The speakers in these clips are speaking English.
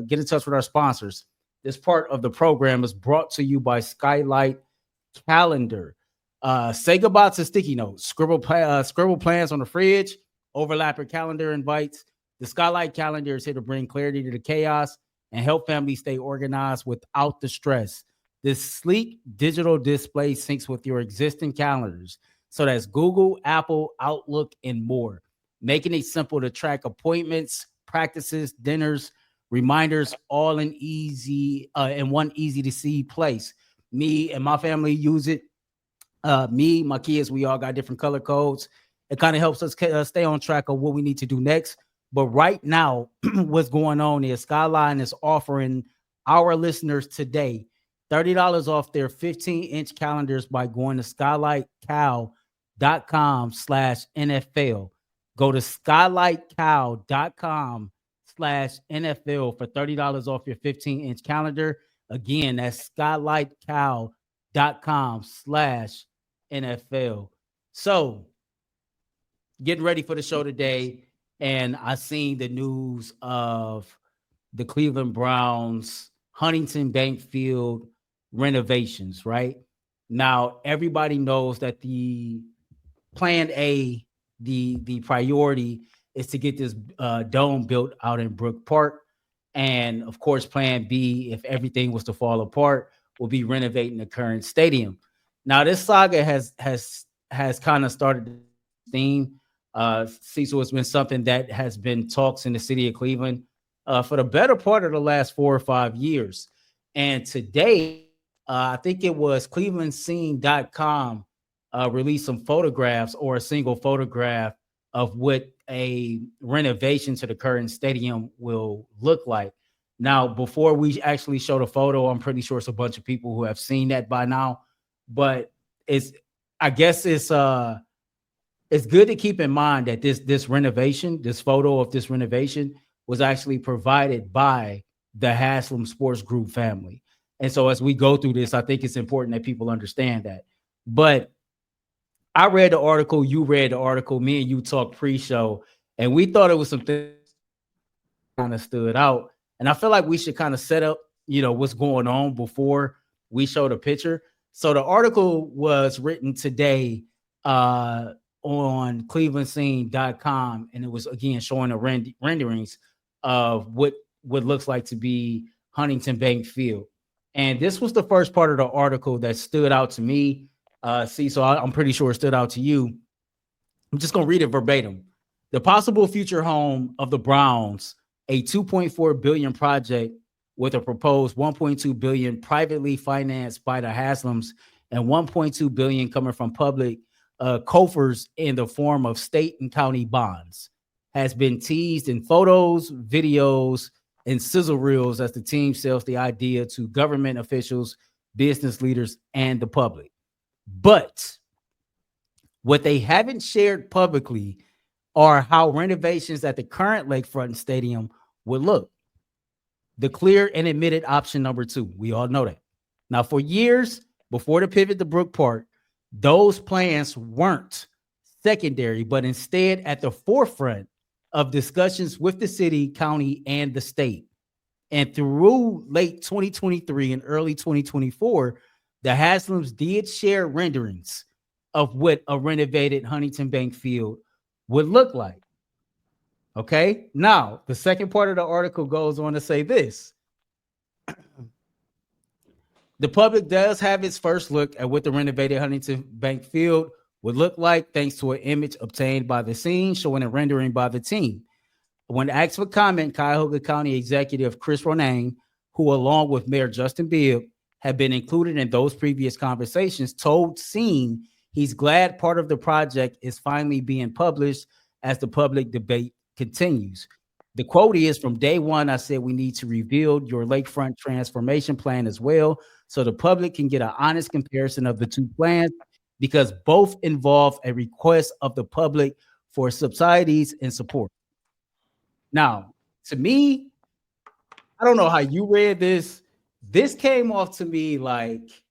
get in touch with our sponsors. This part of the program is brought to you by Skylight Calendar. Say goodbye to sticky notes. Scribble plans on the fridge, overlap your calendar invites. The Skylight Calendar is here to bring clarity to the chaos and help families stay organized without the stress. This sleek digital display syncs with your existing calendars. So that's Google, Apple, Outlook, and more, making it simple to track appointments, practices, dinners, reminders, all in one easy to see place. Me and my family use it. Me, my kids, we all got different color codes. It kind of helps us stay on track of what we need to do next. But right now, what's going on is Skyline is offering our listeners today $30 off their 15-inch calendars by going to skylightcal.com/NFL. Go to skylightcal.com/NFL for $30 off your 15-inch calendar. Again, that's skylightcal.com/NFL. So, getting ready for the show today, and I seen the news of the Cleveland Browns Huntington Bank Field renovations, right? Now, everybody knows that the plan A, the priority is to get this dome built out in Brook Park. And of course, plan B, if everything was to fall apart, will be renovating the current stadium. Now, this saga has kind of started the theme. Cecil, has been something that has been talks in the city of Cleveland for the better part of the last 4 or 5 years. And today, I think it was clevelandscene.com released some photographs, or a single photograph of what a renovation to the current stadium will look like. Now, before we actually show the photo, I'm pretty sure it's a bunch of people who have seen that by now, but I guess it's good to keep in mind that this renovation, this photo of this renovation, was actually provided by the Haslams Sports Group family. And so as we go through this, I think it's important that people understand that. But I read the article, you read the article, me and you talked pre-show, and we thought it was something kind of stood out. And I feel like we should kind of set up, what's going on before we show the picture. So the article was written today on clevelandscene.com, and it was, again, showing the renderings of what looks like to be Huntington Bank Field. And this was the first part of the article that stood out to me. So I'm pretty sure it stood out to you. I'm just going to read it verbatim. The possible future home of the Browns, a $2.4 billion project with a proposed $1.2 billion privately financed by the Haslams and $1.2 billion coming from public coffers in the form of state and county bonds, has been teased in photos, videos, and sizzle reels as the team sells the idea to government officials, business leaders, and the public. But what they haven't shared publicly are how renovations at the current Lakefront Stadium would look. The clear and admitted option number 2. We all know that. Now, for years before the pivot to Brook Park, those plans weren't secondary, but instead at the forefront of discussions with the city, county, and the state. And through late 2023 and early 2024, the Haslams did share renderings of what a renovated Huntington Bank Field would look like. Okay, now the second part of the article goes on to say this. The public does have its first look at what the renovated Huntington Bank Field would look like, thanks to an image obtained by the scene showing a rendering by the team. When asked for comment, Cuyahoga County Executive Chris Ronayne, who along with Mayor Justin Bibb had been included in those previous conversations, told Scene he's glad part of the project is finally being published as the public debate continues. The quote is, "From day one, I said we need to reveal your lakefront transformation plan as well, so the public can get an honest comparison of the two plans, because both involve a request of the public for subsidies and support." Now, to me, I don't know how you read this. This came off to me like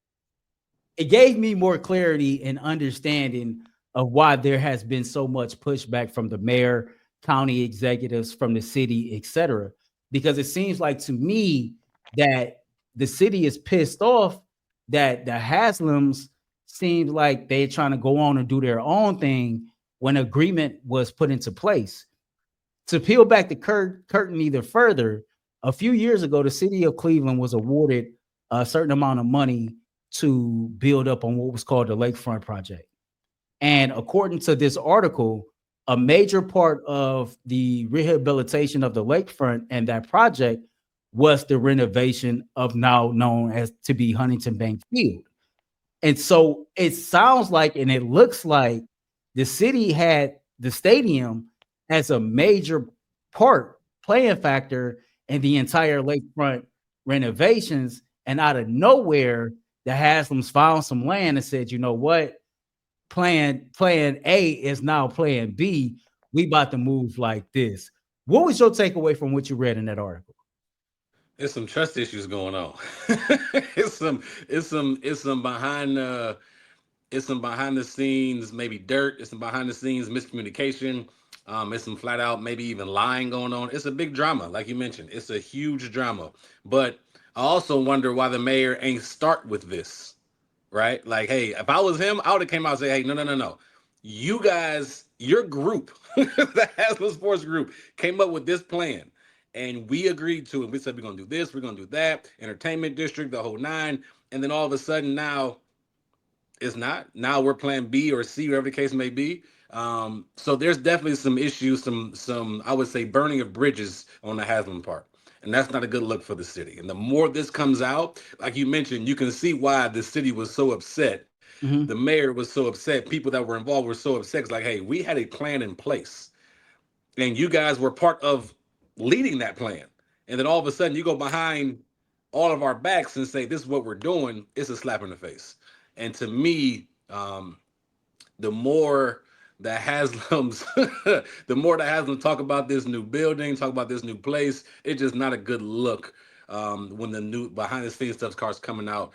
it gave me more clarity and understanding of why there has been so much pushback from the mayor, county executives, from the city, etc. because it seems like to me that the city is pissed off that the Haslams seems like they're trying to go on and do their own thing when agreement was put into place. To peel back the curtain either further, a few years ago, the city of Cleveland was awarded a certain amount of money to build up on what was called the Lakefront project. And according to this article, a major part of the rehabilitation of the lakefront and that project was the renovation of now known as to be Huntington Bank Field. And so it sounds like and it looks like the city had the stadium as a major part, playing factor in the entire lakefront renovations. And out of nowhere, the Haslams found some land and said, you know what? Plan A is now plan B. We about to move like this. What was your takeaway from what you read in that article? There's some trust issues going on. It's some it's some behind the scenes, maybe dirt. It's some behind the scenes miscommunication. It's some flat out, maybe even lying going on. It's a big drama, like you mentioned. It's a huge drama. But I also wonder why the mayor ain't start with this, right? Like, hey, if I was him, I would have came out and say, hey, no, no, no, no. You guys, your group, the Haslam Sports Group, came up with this plan. And we agreed to it. We said we're gonna do this, we're gonna do that, entertainment district, the whole nine. And then all of a sudden now it's not. Now we're plan B or C, whatever the case may be. So there's definitely some issues, some I would say burning of bridges on the Haslam part. And that's not a good look for the city. And the more this comes out, like you mentioned, you can see why the city was so upset. The Mm-hmm. mayor was so upset. People that were involved were so upset. It's like, hey, we had a plan in place, and you guys were part of leading that plan. And then all of a sudden, you go behind all of our backs and say, "This is what we're doing." It's a slap in the face. And to me, the more the Haslams, the more the Haslams talk about this new building, talk about this new place, it's just not a good look when the new behind the scenes stuff starts coming out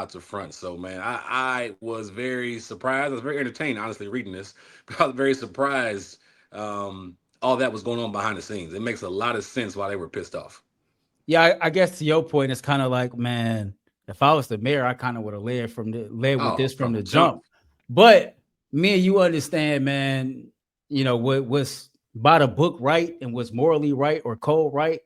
to front. So man, I was very surprised. I was very entertained, honestly, reading this. But I was very surprised all that was going on behind the scenes. It makes a lot of sense why they were pissed off. Yeah, I guess to your point, it's kind of like, man, if I was the mayor, I kind of would have led with Oh, this from from the the jump. jump. But me and you understand, man, what's by the book right and what's morally right or code right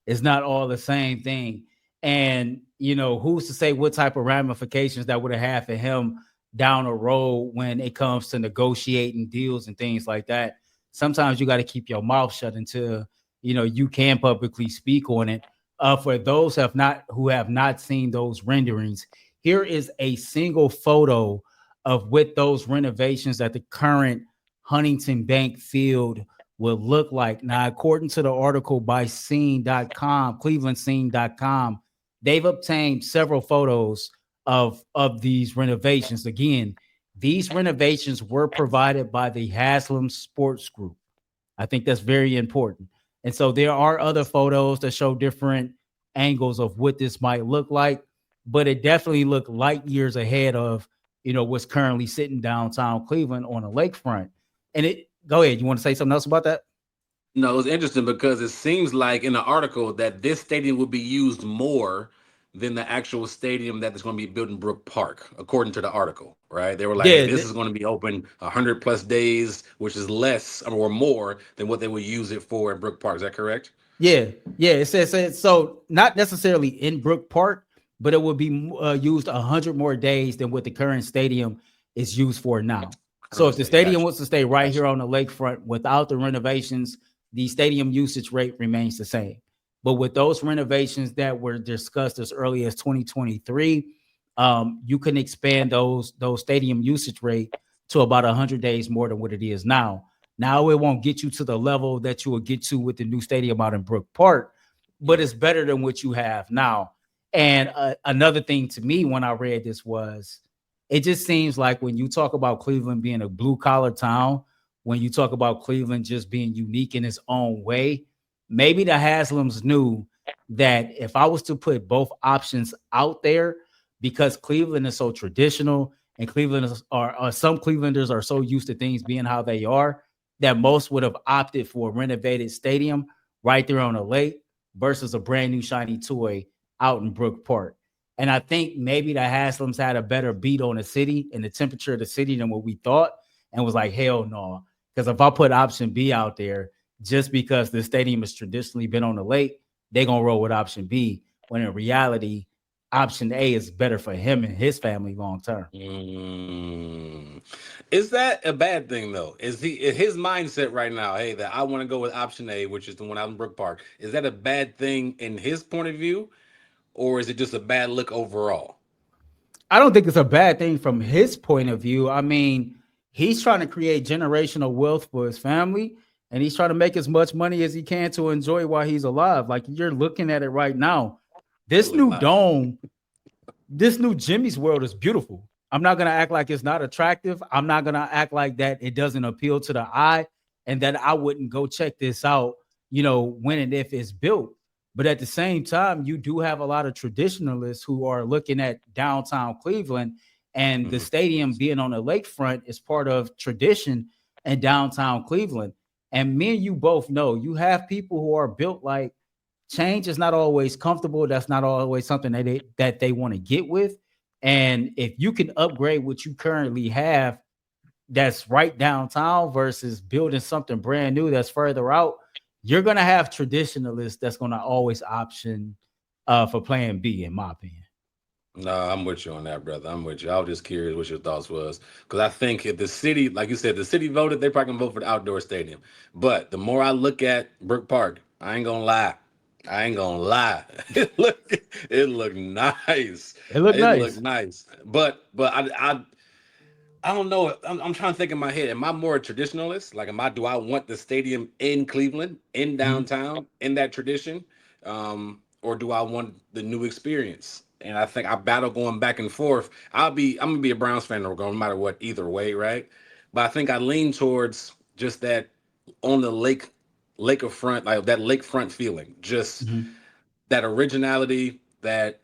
is not all the same thing. And who's to say what type of ramifications that would have had for him down the road when it comes to negotiating deals and things like that. Sometimes you got to keep your mouth shut until you can publicly speak on it. For those who have not seen those renderings, here is a single photo of what those renovations at the current Huntington Bank field will look like. Now, according to the article by scene.com, clevelandscene.com, they've obtained several photos of these renovations. Again, these renovations were provided by the Haslam Sports Group. I think that's very important. And so there are other photos that show different angles of what this might look like, but it definitely looked light years ahead of what's currently sitting downtown Cleveland on the lakefront. And it go ahead. You want to say something else about that? No, it was interesting because it seems like in the article that this stadium will be used more than the actual stadium that is going to be built in Brook Park, according to the article. Right? They were like, "Hey, Yeah, this is going to be open 100 plus days, which is less or more than what they would use it for in Brook Park." Is that correct? yeah, yeah. It says so. Not necessarily in Brook Park, but it will be used 100 more days than what the current stadium is used for now. So if Current the state, stadium gotcha, wants to stay right gotcha. here on the lakefront without the renovations, the stadium usage rate remains the same. But with those renovations that were discussed as early as 2023, you can expand those stadium usage rate to about 100 days more than what it is now. Now it won't get you to the level that you will get to with the new stadium out in Brook Park, but Yeah. it's better than what you have now. And another thing to me when I read this was it just seems like when you talk about Cleveland being a blue collar town, when you talk about Cleveland just being unique in its own way, maybe the Haslams knew that if I was to put both options out there, because Cleveland is so traditional and some Clevelanders are so used to things being how they are, that most would have opted for a renovated stadium right there on the lake. versus a brand new shiny toy out in Brook Park. And I think maybe the Haslams had a better beat on the city and the temperature of the city than what we thought, and was like, hell no. Because if I put option B out there, just because the stadium has traditionally been on the lake, they're gonna roll with option B. When in reality, option A is better for him and his family long term. Mm. Is that a bad thing though? Is his mindset right now? Hey, that I want to go with option A, which is the one out in Brook Park. Is that a bad thing in his point of view, or is it just a bad look overall? I don't think it's a bad thing from his point of view. I mean, he's trying to create generational wealth for his family, and he's trying to make as much money as he can to enjoy while he's alive. Like you're looking at it right now. It This look new nice. dome, this new Jimmy's World is beautiful. I'm not gonna act like it's not attractive. I'm not gonna act like that it doesn't appeal to the eye and that I wouldn't go check this out, when and if it's built. But at the same time, you do have a lot of traditionalists who are looking at downtown Cleveland, and the Mhm. stadium being on the lakefront is part of tradition in downtown Cleveland. And me and you both know you have people who are built like change is not always comfortable. That's not always something that they want to get with. And if you can upgrade what you currently have that's right downtown versus building something brand new that's further out, you're gonna have traditionalists that's gonna always option for plan B, in my opinion. No, I'm with you on that, brother. I'm with you. I was just curious what your thoughts was, because I think if the city, like you said, the city voted, they probably gonna vote for the outdoor stadium. But the more I look at Brook Park, I ain't gonna lie. I ain't gonna lie. It looked nice. It looked It looked nice. nice. But I don't know. I'm trying to think in my head. Am I more a traditionalist? Like, do I want the stadium in Cleveland, in Mhm. downtown, in that tradition, or do I want the new experience? And I think I battle going back and forth. I'm gonna be a Browns fan no matter what, either way, right? But I think I lean towards just that on the lakefront, like that lakefront feeling, just Mhm. that originality, that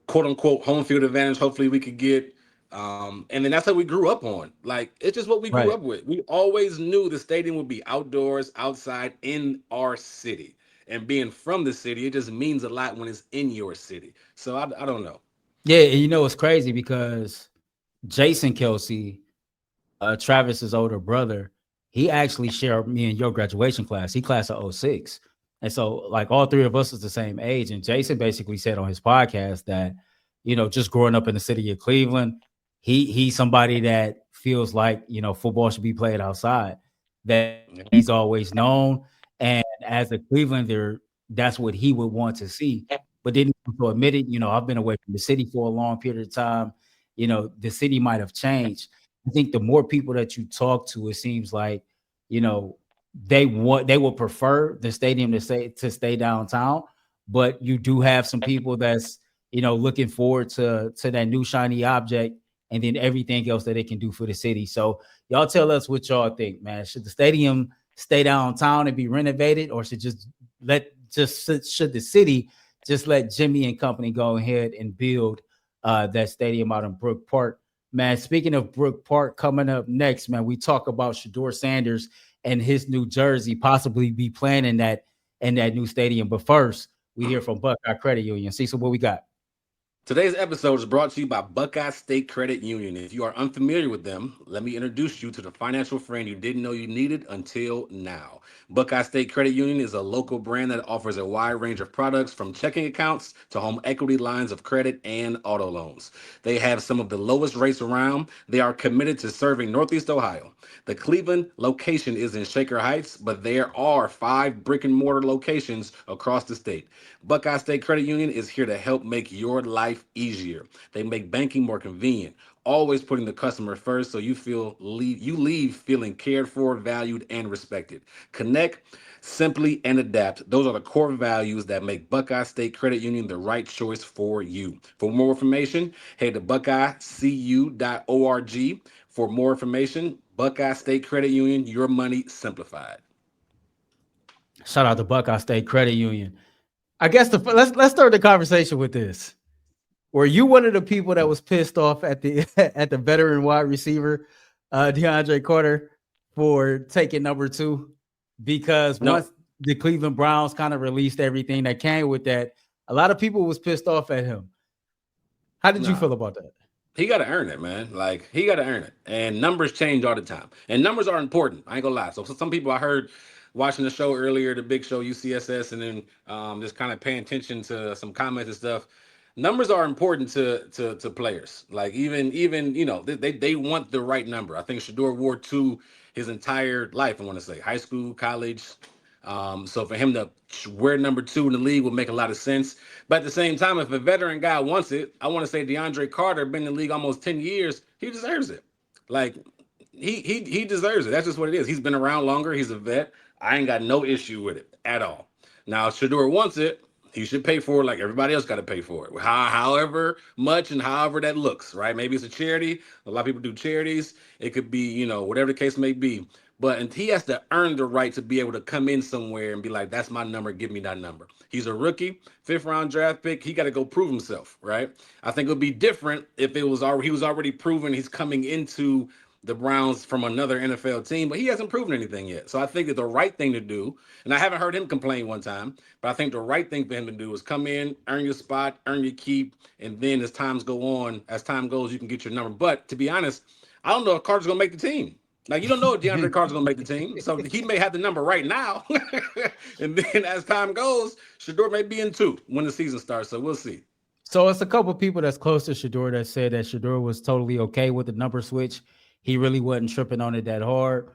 quote unquote home field advantage. Hopefully we could get. And then that's how we grew up on. Like it's just what we grew Right. up with. We always knew the stadium would be outdoors, outside in our city. And being from the city, it just means a lot when it's in your city. So I don't know. Yeah, and it's crazy because Jason Kelsey, Travis's older brother, he actually shared me in your graduation class. He class of '06. And so like all three of us is the same age. And Jason basically said on his podcast that, just growing up in the city of Cleveland, he's somebody that feels like, football should be played outside, that Yeah. he's always known. And as a Clevelander, that's what he would want to see. But then to admit it, I've been away from the city for a long period of time. The city might have changed. I think the more people that you talk to, it seems like, you know, they will prefer the stadium to stay downtown, but you do have some people that's looking forward to that new shiny object and then everything else that it can do for the city. So y'all tell us what y'all think, man. Should the stadium stay downtown and be renovated, or should the city just let Jimmy and company go ahead and build that stadium out in Brook Park? Man, speaking of Brook Park, coming up next, man, we talk about Shador Sanders and his new jersey possibly be playing in that new stadium. But first, we hear from Buckeye Credit Union. See, so what we got? Today's episode is brought to you by Buckeye State Credit Union. If you are unfamiliar with them, let me introduce you to the financial friend you didn't know you needed until now. Buckeye State Credit Union is a local brand that offers a wide range of products from checking accounts to home equity lines of credit and auto loans. They have some of the lowest rates around. They are committed to serving Northeast Ohio. The Cleveland location is in Shaker Heights, but there are 5 brick and mortar locations across the state. Buckeye State Credit Union is here to help make your life easier. They make banking more convenient, always putting the customer first so you leave feeling cared for, valued, and respected. Connect, simply, and adapt. Those are the core values that make Buckeye State Credit Union the right choice for you. For more information, head to buckeyecu.org. For more information, Buckeye State Credit Union, your money simplified. Shout out to Buckeye State Credit Union. I guess let's start the conversation with this. Were you one of the people that was pissed off at the at the veteran wide receiver, DeAndre Carter, for taking number two? Because No, the Cleveland Browns kind of released everything that came with that. A lot of people was pissed off at him. How did you Nah, feel about that? he got to earn it, man. Like he got to earn it. And numbers change all the time. And numbers are important. I ain't gonna lie. So some people I heard watching the show earlier, the big show UCSS, and then just kind of paying attention to some comments and stuff. Numbers are important to players. Like even they want the right number. I think Shador wore two his entire life. I want to say high school, college. So for him to wear number two in the league would make a lot of sense. But at the same time, if a veteran guy wants it, I want to say DeAndre Carter, been in the league almost 10 years, he deserves it. Like he deserves it. That's just what it is. He's been around longer. He's a vet. I ain't got no issue with it at all. Now, if Shador wants it, he should pay for it like everybody else got to pay for it. However much and however that looks, right? Maybe it's a charity. A lot of people do charities. It could be, whatever the case may be. But and he has to earn the right to be able to come in somewhere and be like, that's my number, give me that number. He's a rookie, fifth round draft pick. He got to go prove himself, right? I think it would be different if he was already proven he's coming into the Browns from another NFL team, but he hasn't proven anything yet. So I think that the right thing to do, and I haven't heard him complain one time, but I think the right thing for him to do is come in, earn your spot, earn your keep, and then as time goes, you can get your number. But to be honest, I don't know if Carter's gonna make the team. Like you don't know if DeAndre Carter's gonna make the team, so he may have the number right now, and then as time goes, Shador may be in two when the season starts. So we'll see. So it's a couple of people that's close to Shador that said that Shador was totally okay with the number switch. He really wasn't tripping on it that hard.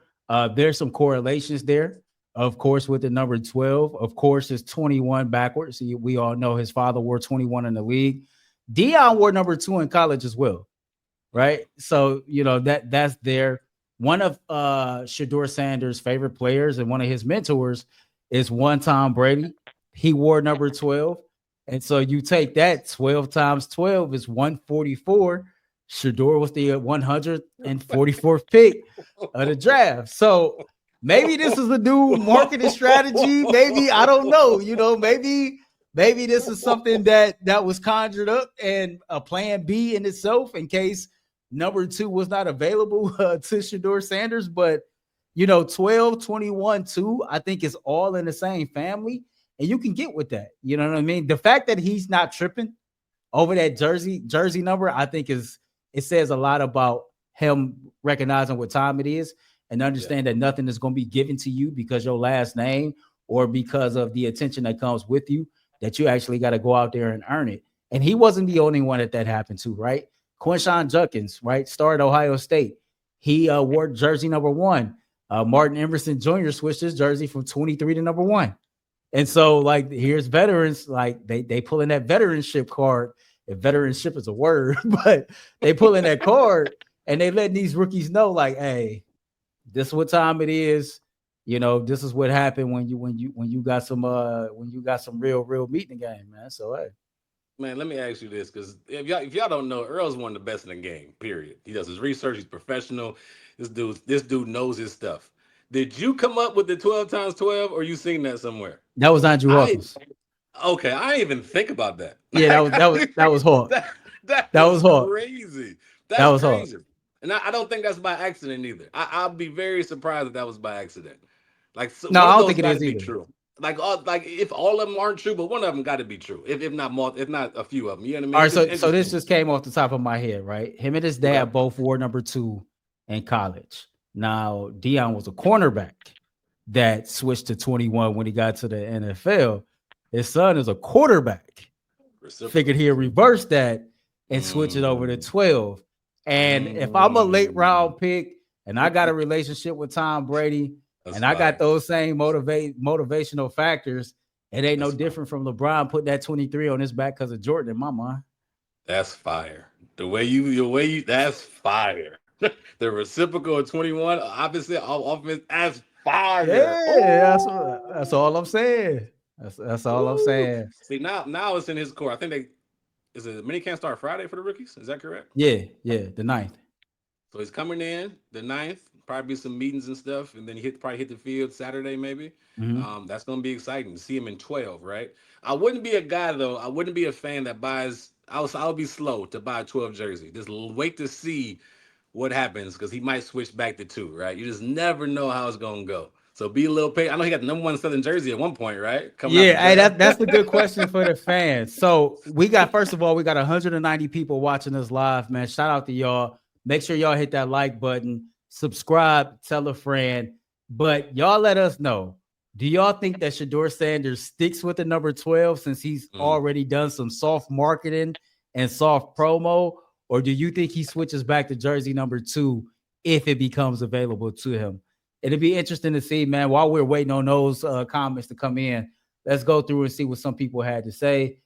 There's some correlations there, of course, with the number 12. Of course, it's 21 backwards. We all know his father wore 21 in the league. Dion wore number 2 in college as well, right? So that's there. One of Shador Sanders' favorite players and one of his mentors is one Tom Brady. He wore number 12. And so you take that 12 times 12 is 144. Shador was the 144th pick of the draft. So maybe this is a new marketing strategy. Maybe, I don't know. Maybe this is something that was conjured up and a plan B in itself in case number 2 was not available to Shador Sanders. But 12, 21, 2, I think is all in the same family. And you can get with that. You know what I mean? The fact that he's not tripping over that jersey number, I think it says a lot about him recognizing what time it is and understand that nothing is going to be given to you because your last name or because of the attention that comes with you, that you actually got to go out there and earn it. And he wasn't the only one that happened to, right? Quinshawn Judkins, right? Started Ohio State. He wore jersey number 1. Martin Emerson Jr. switched his jersey from 23 to number 1. And so, like, here's veterans, like they pull in that veteranship card. If veteranship is a word, but they pull in that card and they letting these rookies know, like, hey, this is what time it is. This is what happened when you got some real meat in the game, man. So hey. Man, let me ask you this, because if y'all don't know, Earl's one of the best in the game, period. He does his research, he's professional. This dude knows his stuff. Did you come up with the 12 times 12 or you seen that somewhere? That was Andrew Hawkins. Okay, I didn't even think about that. Yeah, that was hard. That was hard. Crazy. That was crazy. Hard. And I don't think that's by accident either. I'll be very surprised if that was by accident. Like, no, I don't think it is either. True. Like if all of them aren't true, but one of them got to be true. If not a few of them. You know what I mean? All right, so this just came off the top of my head, right? Him and his dad both wore number 2 in college. Now, Dion was a cornerback that switched to 21 when he got to the NFL. His son is a quarterback. Figured he'll reverse that and switch it over to 12. And if I'm a late round pick and I got a relationship with Tom Brady and I got those same motivational factors, it ain't no different from LeBron putting that 23 on his back because of Jordan in my mind. That's fire. The way you that's fire. The reciprocal of 21, obviously, all offense, that's fire. Yeah, that's all I'm saying. That's all I'm saying. See, now it's in his core. I think mini camp start Friday for the rookies. Is that correct? Yeah, the 9th. So he's coming in the 9th. Probably be some meetings and stuff, and then probably hit the field Saturday maybe. Mm-hmm. That's gonna be exciting to see him in 12, right? I wouldn't be a guy though. I wouldn't be a fan that buys. I'll be slow to buy a 12 jersey. Just wait to see what happens because he might switch back to 2, right? You just never know how it's gonna go. So be a little patient. I know he got the number one Southern jersey at one point, right? Coming out the Yeah, hey, draft. that's a good question for the fans. So we got, first of all, we got 190 people watching us live, man. Shout out to y'all. Make sure y'all hit that like button, subscribe, tell a friend. But y'all let us know. Do y'all think that Shedeur Sanders sticks with the number 12 since he's already done some soft marketing and soft promo? Or do you think he switches back to jersey number 2 if it becomes available to him? It'd be interesting to see, man, while we're waiting on those comments to come in. Let's go through and see what some people had to say.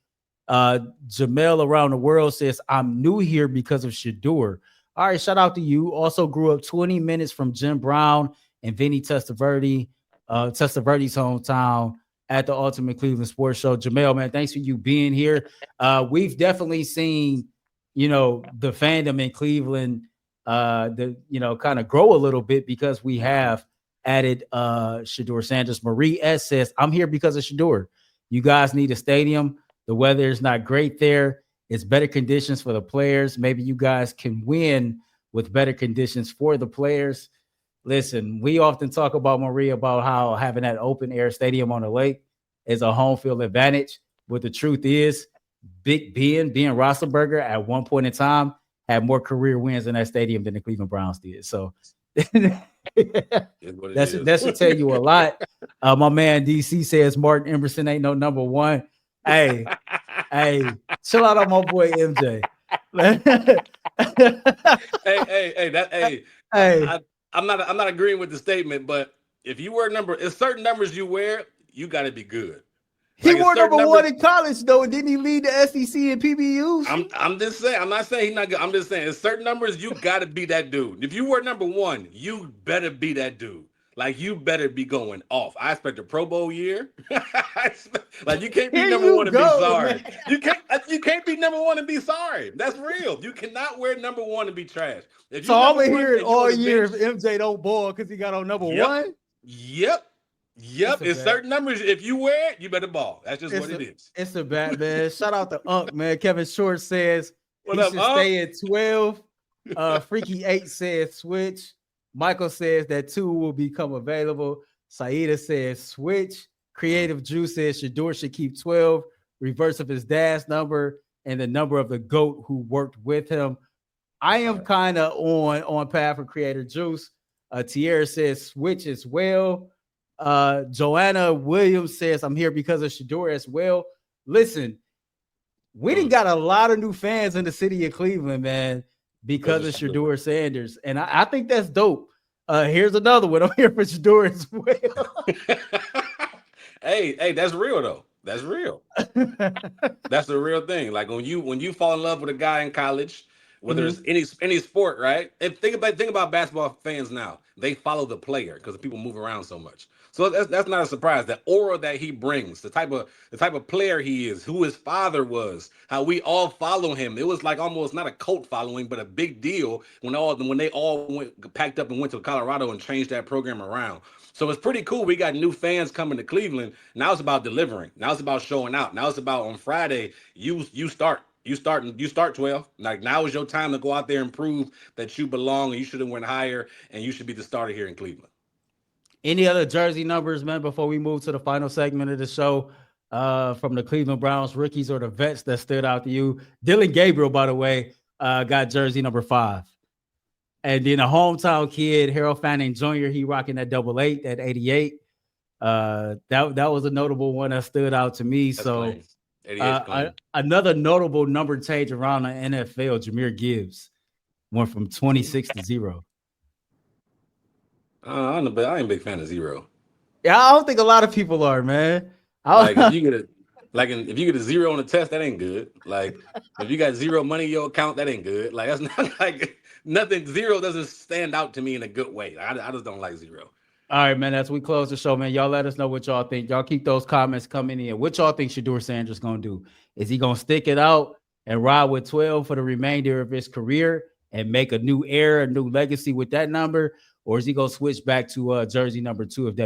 Jamel around the world says, I'm new here because of Shedeur. All right, shout out to you. Also grew up 20 minutes from Jim Brown and Vinny Testaverde, Testaverde's hometown at the Ultimate Cleveland Sports Show. Jamel, man, thanks for you being here. We've definitely seen, the fandom in Cleveland, kind of grow a little bit because we have added Shedeur Sanders. Marie S says, I'm here because of Shedeur. You guys need a stadium. The weather is not great there. It's better conditions for the players. Maybe you guys can win with better conditions for the players. Listen, we often talk about, Marie, about how having that open air stadium on the lake is a home field advantage. But the truth is, Big Ben, Roethlisberger, at one point in time, had more career wins in that stadium than the Cleveland Browns did. So that should tell you a lot. My man DC says Martin Emerson ain't no number one. Hey, chill out on my boy MJ. I'm not agreeing with the statement, but if you wear certain numbers you wear, you got to be good. He wore number 1 in college, though, and didn't he lead the SEC in PBUs? I'm just saying. I'm not saying he's not good. I'm just saying, it's certain numbers you got to be that dude. If you were number 1, you better be that dude. Like, you better be going off. I expect a Pro Bowl year. Like, you can't be number 1 and be sorry. Man. You can't be number 1 and be sorry. That's real. You cannot wear number 1 and be trash. So I'm gonna hear it all year if MJ don't ball because he got on number 1. Yep. It's certain numbers. If you wear it, you better ball. That's just what it is. It's a bad, man. Shout out to Unk, man. Kevin Short says what he up, should stay at 12. Freaky 8 says switch. Michael says that 2 will become available. Saida says switch. Creative Juice says Shedeur should keep 12. Reverse of his dad's number and the number of the GOAT who worked with him. I am kind of on path for Creative Juice. Tierra says switch as well. Joanna Williams says, I'm here because of Shedeur as well. Listen, we done got a lot of new fans in the city of Cleveland, man, because of Shedeur Sanders. And I think that's dope. Here's another one. I'm here for Shedeur as well. Hey, that's real, though. That's real. That's the real thing. Like, when you fall in love with a guy in college, whether it's any sport, right? And think about basketball fans now. They follow the player because people move around so much. So that's not a surprise. The aura that he brings, the type of player he is, who his father was, how we all follow him. It was like almost not a cult following, but a big deal when they all packed up and went to Colorado and changed that program around. So it's pretty cool. We got new fans coming to Cleveland. Now it's about delivering. Now it's about showing out. Now it's about on Friday, you start. You start 12. Like, now is your time to go out there and prove that you belong and you should have went higher and you should be the starter here in Cleveland. Any other jersey numbers, man, before we move to the final segment of the show, from the Cleveland Browns rookies or the vets that stood out to you? Dylan Gabriel, by the way, got jersey number 5. And then a hometown kid, Harold Fanning Jr., he rocking that 88, that 88. That was a notable one that stood out to me. That's so another notable number change around the NFL, Jahmyr Gibbs went from 26 to 0. I don't know, but I ain't a big fan of 0. Yeah, I don't think a lot of people are, man. Like, if you get a 0 on the test, that ain't good. Like, if you got 0 money in your account, that ain't good. Like, that's not like nothing. 0 doesn't stand out to me in a good way. I just don't like 0. All right, man. As we close the show, man, y'all let us know what y'all think. Y'all keep those comments coming in. What y'all think Shedeur Sanders gonna do? Is he gonna stick it out and ride with 12 for the remainder of his career and make a new era, a new legacy with that number? Or is he going to switch back to jersey number 2 if that